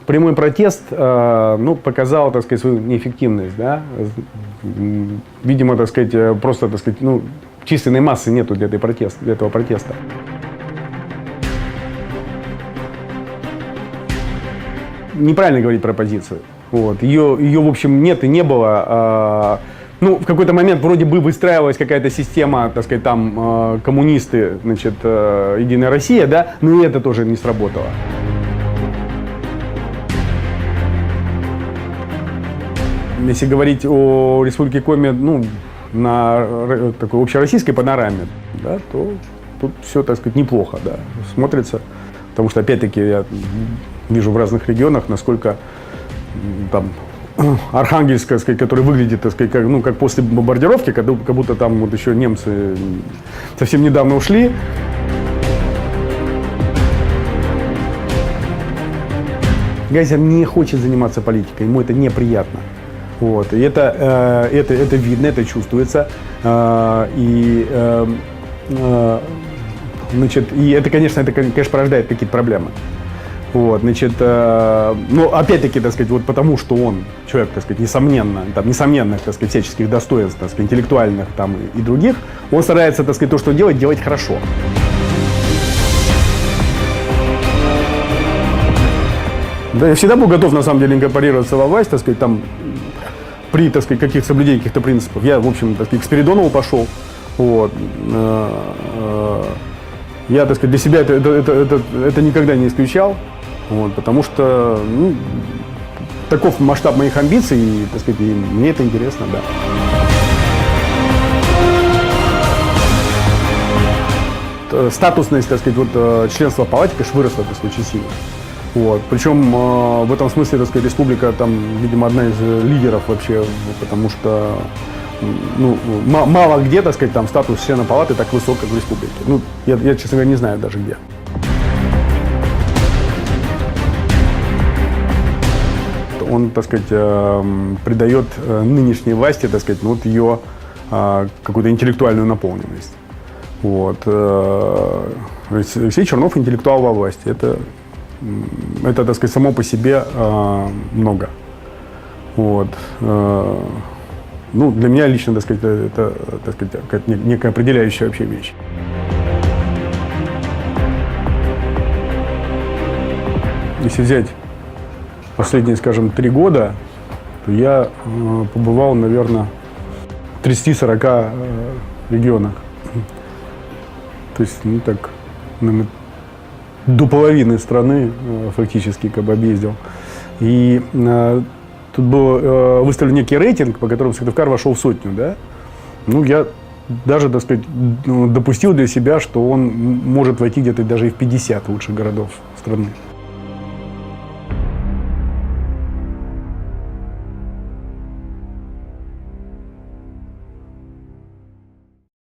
прямой протест, ну, показал, так сказать, свою неэффективность, да. Видимо, так сказать, просто, так сказать, ну, численной массы нету для этого протеста. Неправильно говорить про оппозицию. Вот. Ее, в общем, нет и не было. Ну, в какой-то момент вроде бы выстраивалась какая-то система, так сказать, там коммунисты, значит, Единая Россия, да, но и это тоже не сработало. Если говорить о Республике Коми, ну, на такой общероссийской панораме, да, то тут все, так сказать, неплохо, да, смотрится. Потому что, опять-таки, я вижу в разных регионах, насколько там Архангельск, так сказать, который выглядит, так сказать, как после бомбардировки, как будто там вот еще немцы совсем недавно ушли. Гайзер не хочет заниматься политикой, ему это неприятно. Вот. И это видно, это чувствуется. Значит, и это, конечно, порождает какие-то проблемы. Вот, значит, ну, опять-таки, так сказать, вот потому что он человек, так сказать, несомненных, так сказать, всяческих достоинств, так сказать, интеллектуальных там и других, он старается, так сказать, то, что делать хорошо. Да, я всегда был готов, на самом деле, инкорпорироваться во власть, так сказать, там, при, так сказать, соблюдении каких-то принципов. Я, в общем, так сказать, к Спиридонову пошел, вот. Я, так сказать, для себя это никогда не исключал, вот, потому что, ну, таков масштаб моих амбиций, и, так сказать, и мне это интересно, да. Статусность, так сказать, вот, членства в палате, конечно, выросла, так сказать, очень сильно. Вот. Причем в этом смысле, так сказать, республика, там, видимо, одна из лидеров вообще, потому что, ну, мало где, так сказать, там статус члена палаты так высок, как в республике. Ну, я, честно говоря, не знаю даже где. Он, так сказать, придает нынешней власти, так сказать, ну, вот ее какую-то интеллектуальную наполненность. Вот. Алексей Чернов интеллектуал во власти. Это, так сказать, само по себе много. Вот. Ну, для меня лично, так сказать, это, так сказать, некая определяющая вообще вещь. Если взять последние, скажем, 3 года, то я побывал, наверное, в 30-40 регионах. То есть, ну, так, наверное, до половины страны фактически как бы объездил. И тут был выставлен некий рейтинг, по которому Сыктывкар вошел в 100, да. Ну, я даже, так сказать, допустил для себя, что он может войти где-то даже и в 50 лучших городов страны.